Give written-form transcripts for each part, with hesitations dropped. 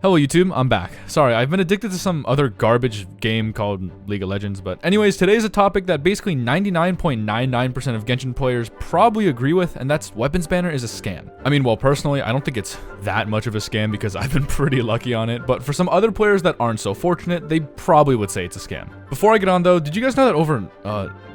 Hello YouTube, I'm back. Sorry, I've been addicted to some other garbage game called League of Legends, but anyways, today's a topic that basically 99.99% of Genshin players probably agree with, and that's weapons banner is a scam. I mean, well, personally, I don't think it's that much of a scam because I've been pretty lucky on it, but for some other players that aren't so fortunate, they probably would say it's a scam. Before I get on though, did you guys know that over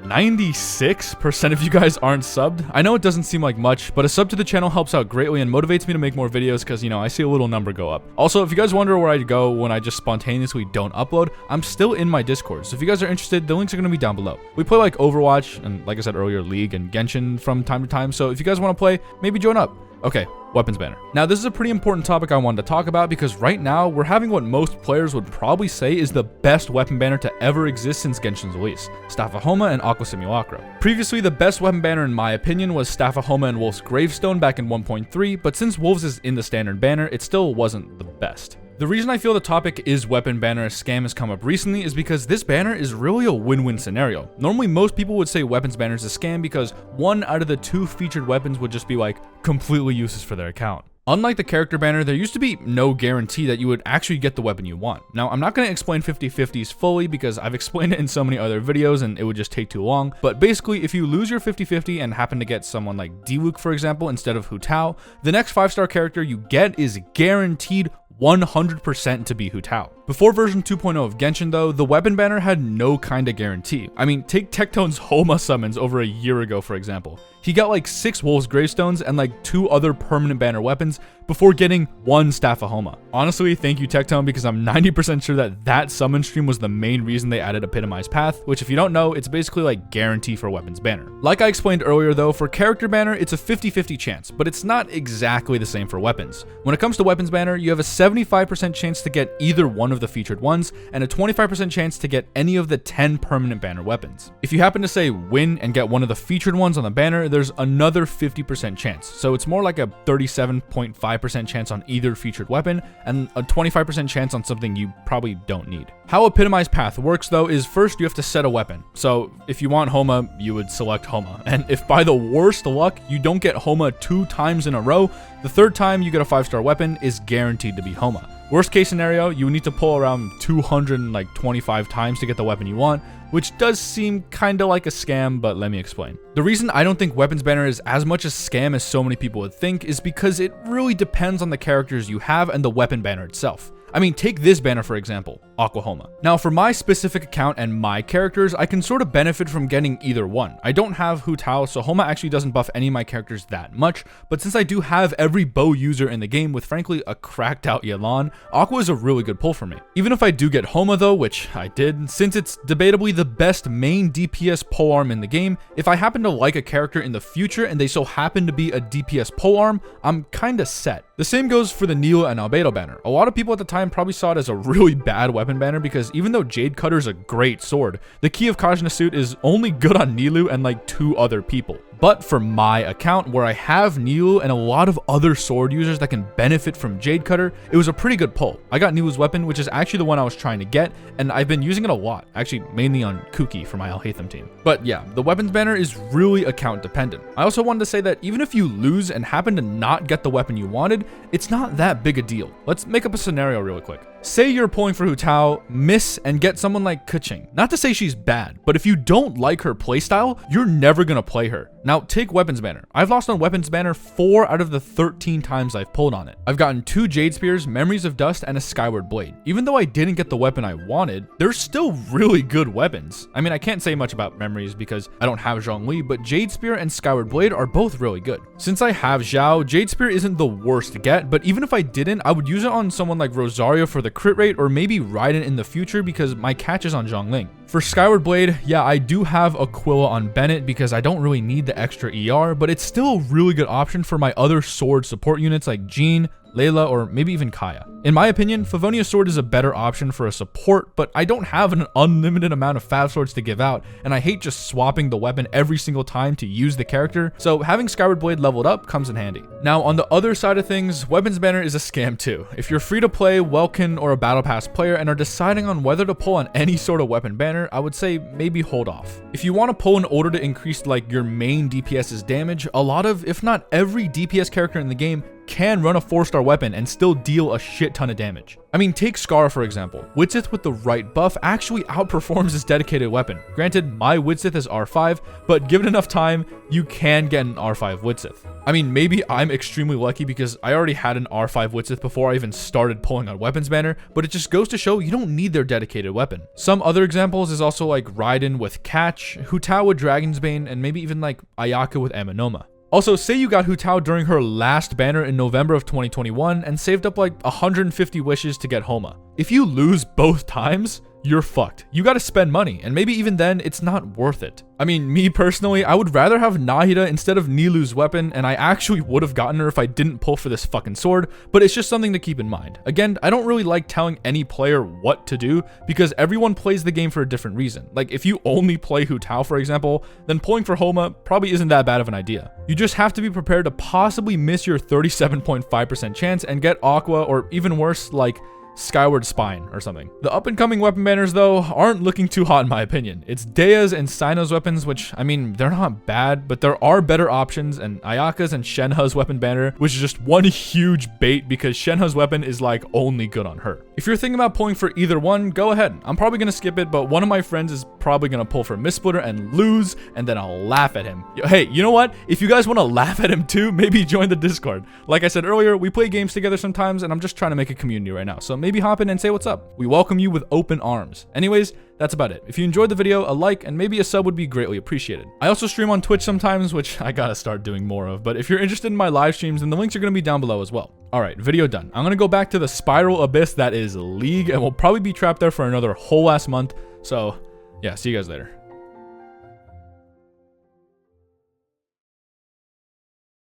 96% of you guys aren't subbed? I know it doesn't seem like much, but a sub to the channel helps out greatly and motivates me to make more videos because, you know, I see a little number go up. Also, if you guys wonder where I go when I just spontaneously don't upload, I'm still in my Discord, so if you guys are interested, the links are going to be down below. We play like Overwatch and, like I said earlier, League and Genshin from time to time, so if you guys want to play, maybe join up. Okay, weapons banner. Now, this is a pretty important topic I wanted to talk about because right now, we're having what most players would probably say is the best weapon banner to ever exist since Genshin's release, Staff of Homa and Aqua Simulacra. Previously, the best weapon banner in my opinion was Staff of Homa and Wolf's Gravestone back in 1.3, but since Wolves is in the standard banner, it still wasn't the best. The reason I feel the topic is weapon banner a scam has come up recently is because this banner is really a win-win scenario. Normally most people would say weapons banner is a scam because one out of the two featured weapons would just be like completely useless for their account. Unlike the character banner, there used to be no guarantee that you would actually get the weapon you want. Now, I'm not going to explain 50/50s fully because I've explained it in so many other videos and it would just take too long, but basically if you lose your 50/50 and happen to get someone like Diluc, for example, instead of Hu Tao, the next 5-star character you get is guaranteed 100% to be Hu Tao. Before version 2.0 of Genshin though, the weapon banner had no kind of guarantee. I mean, take Tectone's Homa summons over a year ago, for example. He got like 6 Wolves Gravestones and like 2 other permanent banner weapons before getting 1 Staff of Homa. Honestly, thank you Tectone, because I'm 90% sure that summon stream was the main reason they added Epitomized Path, which if you don't know, it's basically like guarantee for weapons banner. Like I explained earlier though, for character banner, it's a 50/50 chance, but it's not exactly the same for weapons. When it comes to weapons banner, you have a 75% chance to get either one of the featured ones, and a 25% chance to get any of the 10 permanent banner weapons. If you happen to say win and get one of the featured ones on the banner, there's another 50% chance. So it's more like a 37.5% chance on either featured weapon, and a 25% chance on something you probably don't need. How Epitomized Path works though is first you have to set a weapon. So if you want Homa, you would select Homa. And if by the worst luck, you don't get Homa 2 times in a row, the 3rd time you get a 5-star weapon is guaranteed to be Homa. Worst case scenario, you need to pull around 225 times to get the weapon you want, which does seem kinda like a scam, but let me explain. The reason I don't think weapons banner is as much a scam as so many people would think is because it really depends on the characters you have and the weapon banner itself. I mean, take this banner for example, Aqua Homa. Now for my specific account and my characters, I can sort of benefit from getting either one. I don't have Hu Tao, so Homa actually doesn't buff any of my characters that much, but since I do have every bow user in the game with frankly a cracked out Yelan, Aqua is a really good pull for me. Even if I do get Homa though, which I did, since it's debatably the best main DPS polearm in the game, if I happen to like a character in the future and they so happen to be a DPS polearm, I'm kinda set. The same goes for the Nilo and Albedo banner. A lot of people at the time probably saw it as a really bad weapon banner because even though Jade Cutter is a great sword, the Key of Kajna suit is only good on Nilou and like 2 other people. But for my account, where I have Nilou and a lot of other sword users that can benefit from Jade Cutter, it was a pretty good pull. I got Nilou's weapon, which is actually the one I was trying to get, and I've been using it a lot, actually mainly on Kuki for my Alhaitham team. But yeah, the weapons banner is really account dependent. I also wanted to say that even if you lose and happen to not get the weapon you wanted, it's not that big a deal. Let's make up a scenario really quick. Say you're pulling for Hu Tao, miss, and get someone like Keqing. Not to say she's bad, but if you don't like her playstyle, you're never gonna play her. Now take weapons banner. I've lost on weapons banner 4 out of the 13 times I've pulled on it. I've gotten 2 Jade Spears, Memories of Dust, and a Skyward Blade. Even though I didn't get the weapon I wanted, they're still really good weapons. I mean, I can't say much about Memories because I don't have Zhongli, but Jade Spear and Skyward Blade are both really good. Since I have Zhao, Jade Spear isn't the worst to get, but even if I didn't, I would use it on someone like Rosario for the crit rate, or maybe Raiden in the future because my catch is on Zhongling. For Skyward Blade, yeah, I do have Aquila on Bennett because I don't really need the extra ER, but it's still a really good option for my other sword support units like Jean, Layla, or maybe even Kaya. In my opinion, Favonia's sword is a better option for a support, but I don't have an unlimited amount of Fav swords to give out, and I hate just swapping the weapon every single time to use the character, so having Skyward Blade leveled up comes in handy. Now, on the other side of things, weapons banner is a scam too. If you're free to play, Welkin, or a Battle Pass player and are deciding on whether to pull on any sort of weapon banner, I would say maybe hold off. If you want to pull in order to increase like your main DPS's damage, a lot of, if not every DPS character in the game can run a 4-star weapon and still deal a shit ton of damage. I mean, take Scar for example. Widsith with the right buff actually outperforms his dedicated weapon. Granted, my Widsith is R5, but given enough time, you can get an R5 Widsith. I mean, maybe I'm extremely lucky because I already had an R5 Widsith before I even started pulling on Weapons Banner, but it just goes to show you don't need their dedicated weapon. Some other examples is also like Raiden with Catch, Hu Tao with Dragon's Bane, and maybe even like Ayaka with Amanoma. Also, say you got Hu Tao during her last banner in November of 2021 and saved up like 150 wishes to get Homa. If you lose both times, you're fucked. You gotta spend money, and maybe even then, it's not worth it. I mean, me personally, I would rather have Nahida instead of Nilu's weapon, and I actually would have gotten her if I didn't pull for this fucking sword, but it's just something to keep in mind. Again, I don't really like telling any player what to do, because everyone plays the game for a different reason. Like, if you only play Hu Tao, for example, then pulling for Homa probably isn't that bad of an idea. You just have to be prepared to possibly miss your 37.5% chance and get Aqua, or even worse, like, Skyward Spine or something. The up-and-coming weapon banners, though, aren't looking too hot in my opinion. It's Dea's and Sino's weapons, which, I mean, they're not bad, but there are better options, and Ayaka's and Shenhe's weapon banner, which is just one huge bait because Shenhe's weapon is like only good on her. If you're thinking about pulling for either one, go ahead. I'm probably gonna skip it, but one of my friends is probably gonna pull for Mistsplitter and lose, and then I'll laugh at him. Hey, you know what? If you guys want to laugh at him too, maybe join the Discord. Like I said earlier, we play games together sometimes, and I'm just trying to make a community right now, so maybe hop in and say what's up. We welcome you with open arms. Anyways, that's about it. If you enjoyed the video, a like and maybe a sub would be greatly appreciated. I also stream on Twitch sometimes, which I gotta start doing more of, but if you're interested in my live streams, then the links are gonna be down below as well. Alright, video done. I'm gonna go back to the spiral abyss that is League, and we'll probably be trapped there for another whole last month, so yeah, see you guys later.